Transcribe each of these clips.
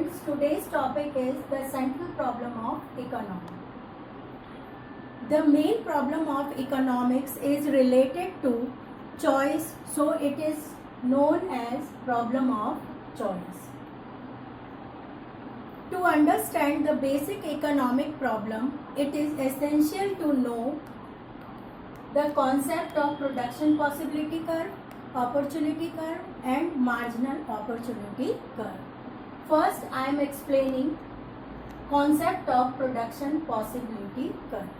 students, today's topic is the central problem of economics. The main problem of economics is related to choice, so it is known as problem of choice. To understand the basic economic problem, it is essential to know the concept of production possibility curve, opportunity curve and marginal opportunity curve. First, I am explaining concept of production possibility curve.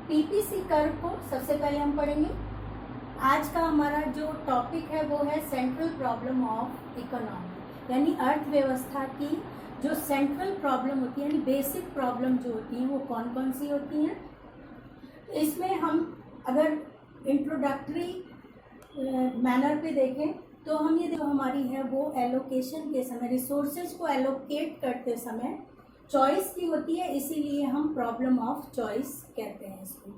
PPC curve को सबसे पहले हम पढ़ेंगे. आज का हमारा जो topic है वो है सेंट्रल प्रॉब्लम ऑफ इकोनॉमी, यानी अर्थव्यवस्था की जो सेंट्रल प्रॉब्लम होती है, यानी बेसिक प्रॉब्लम जो होती हैं वो कौन कौन सी होती हैं. इसमें हम अगर इंट्रोडक्टरी मैनर पे देखें तो हम ये जो हमारी है वो एलोकेशन के समय, रिसोर्सेज को एलोकेट करते समय चॉइस की होती है, इसीलिए हम प्रॉब्लम ऑफ चॉइस कहते हैं इसको.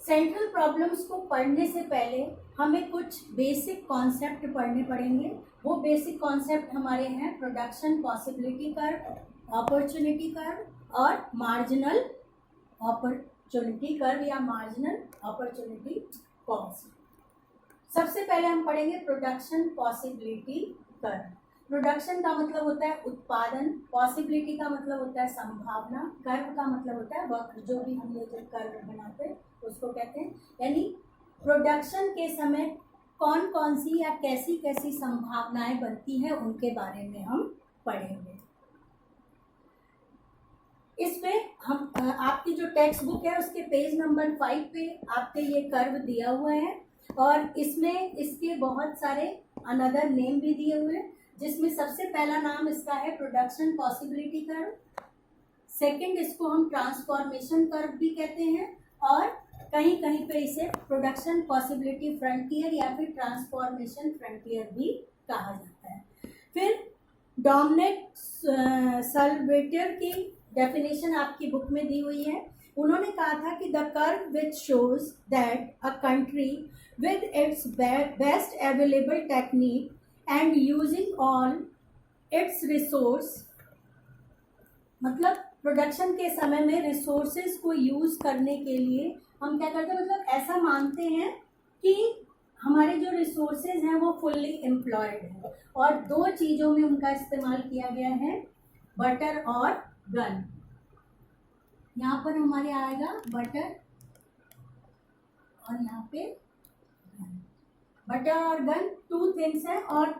सेंट्रल प्रॉब्लम्स को पढ़ने से पहले हमें कुछ बेसिक कॉन्सेप्ट पढ़ने पड़ेंगे. वो बेसिक कॉन्सेप्ट हमारे हैं production possibility curve, opportunity curve और मार्जिनल अपॉर्चुनिटी कर्व या मार्जिनल अपॉर्चुनिटी कॉस्ट. सबसे पहले हम पढ़ेंगे प्रोडक्शन पॉसिबिलिटी कर्व. प्रोडक्शन का मतलब होता है उत्पादन, पॉसिबिलिटी का मतलब होता है संभावना, कर्व का मतलब होता है वक्र, जो भी हम ये जो कर्व बनाते हैं उसको कहते हैं. यानी प्रोडक्शन के समय कौन कौन सी या कैसी कैसी संभावनाएं बनती हैं उनके बारे में हम पढ़ेंगे. इस पे हम आपकी जो टेक्स्ट बुक है उसके पेज नंबर 5 पे आपके ये कर्व दिया हुआ है और इसमें इसके बहुत सारे अनदर नेम भी दिए हुए हैं, जिसमें सबसे पहला नाम इसका है प्रोडक्शन पॉसिबिलिटी कर्व. सेकंड, इसको हम ट्रांसफॉर्मेशन कर्व भी कहते हैं और कहीं कहीं पे इसे प्रोडक्शन पॉसिबिलिटी फ्रंटियर या फिर ट्रांसफॉर्मेशन फ्रंटियर भी कहा जाता है. फिर डोमिनिक सल्वेटर की डेफिनेशन आपकी बुक में दी हुई है. उन्होंने कहा था कि the curve which shows that a country with its best available technique and using all it's resource, मतलब प्रोडक्शन के समय में रिसोर्सेज को यूज करने के लिए हम क्या करते हैं, मतलब ऐसा मानते हैं कि हमारे जो रिसोर्सेज हैं वो फुल्ली एम्प्लॉयड हैं. और दो चीज़ों में उनका इस्तेमाल किया गया है, बटर और गन. यहाँ पर हमारे आएगा बटर और यहाँ पे गन. बटर और गन टू थिंग्स हैं. और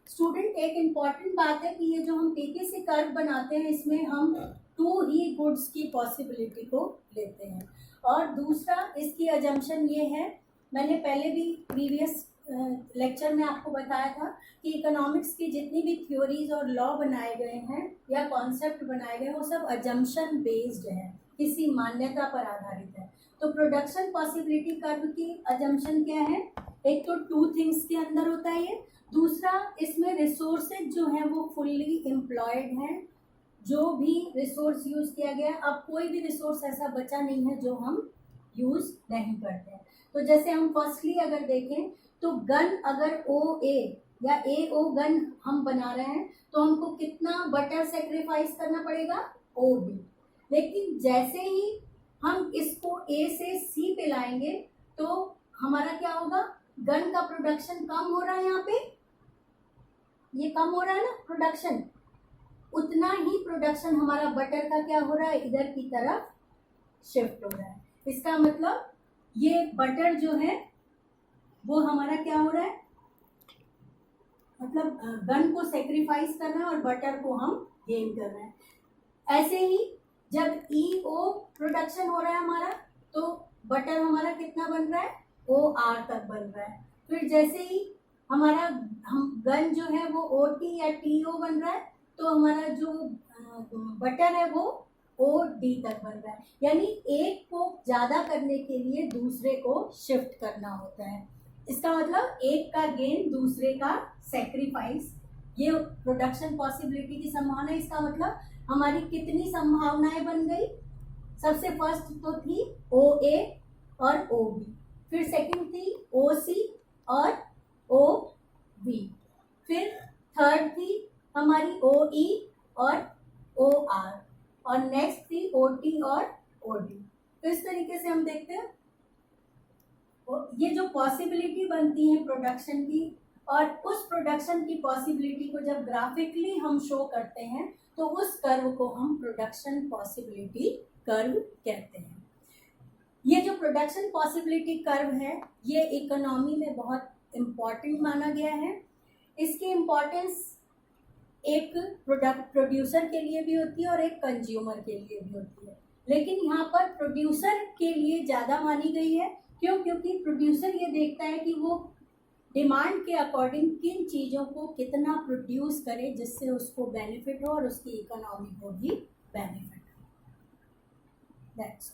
स्टूडेंट, एक इम्पॉर्टेंट बात है कि ये जो हम पीपीसी कर्व बनाते हैं इसमें हम टू ही गुड्स की पॉसिबिलिटी को लेते हैं. और दूसरा, इसकी अजम्पशन ये है, मैंने पहले भी प्रीवियस लेक्चर में आपको बताया था कि इकोनॉमिक्स की जितनी भी थ्योरीज और लॉ बनाए गए हैं या कॉन्सेप्ट बनाए गए हैं वो सब अजम्पशन बेस्ड है, किसी मान्यता पर आधारित है. तो प्रोडक्शन पॉसिबिलिटी कर्व की अजम्पशन क्या है, एक तो टू थिंग्स के अंदर होता है ये. दूसरा, इसमें रिसोर्सेज जो हैं वो फुल्ली एम्प्लॉयड हैं. जो भी रिसोर्स यूज़ किया गया, अब कोई भी रिसोर्स ऐसा बचा नहीं है जो हम यूज़ नहीं करते हैं. तो जैसे हम फर्स्टली अगर देखें तो गन, अगर OA या AO गन हम बना रहे हैं तो हमको कितना बटर सेक्रीफाइस करना पड़ेगा, OB. लेकिन जैसे ही हम इसको A से C पे लाएंगे तो हमारा क्या होगा, गन का प्रोडक्शन कम हो रहा है, यहाँ पे ये कम हो रहा है ना प्रोडक्शन, उतना ही प्रोडक्शन हमारा बटर का क्या हो रहा है, इधर की तरफ शिफ्ट हो रहा है. इसका मतलब ये बटर जो है वो हमारा क्या हो रहा है, मतलब गन को सेक्रीफाइस कर रहे हैं और बटर को हम गेन कर रहे हैं. ऐसे ही जब EO प्रोडक्शन हो रहा है हमारा तो बटर हमारा कितना बन रहा है, OR तक बन रहा है. फिर जैसे ही हमारा हम गन जो है वो OT या TO बन रहा है तो हमारा जो बटर है वो OD तक बन रहा है. यानी एक को ज़्यादा करने के लिए दूसरे को शिफ्ट करना होता है. इसका मतलब एक का गेन, दूसरे का सेक्रीफाइस, ये प्रोडक्शन पॉसिबिलिटी की संभावना. इसका मतलब हमारी कितनी संभावनाएं बन गई, सबसे फर्स्ट तो थी OA और OB, फिर सेकंड थी OC और OB, फिर थर्ड थी हमारी OE और OR, और नेक्स्ट थी OT और OD। तो इस तरीके से हम देखते हैं ये जो पॉसिबिलिटी बनती है प्रोडक्शन की, और उस प्रोडक्शन की पॉसिबिलिटी को जब ग्राफिकली हम शो करते हैं तो उस कर्व को हम प्रोडक्शन पॉसिबिलिटी कर्व कहते हैं। ये जो प्रोडक्शन पॉसिबिलिटी कर्व है ये इकोनॉमी में बहुत इम्पॉर्टेंट माना गया है। इसकी इम्पॉर्टेंस एक प्रोड्यूसर के लिए भी होती है और एक कंज्यूमर के लिए भी होती है, लेकिन यहाँ पर प्रोड्यूसर के लिए ज़्यादा मानी गई है। क्यों? क्योंकि प्रोड्यूसर ये देखता है कि वो डिमांड के अकॉर्डिंग किन चीज़ों को कितना प्रोड्यूस करे जिससे उसको बेनिफिट हो और उसकी इकोनॉमी को भी बेनिफिट हो। दैट्स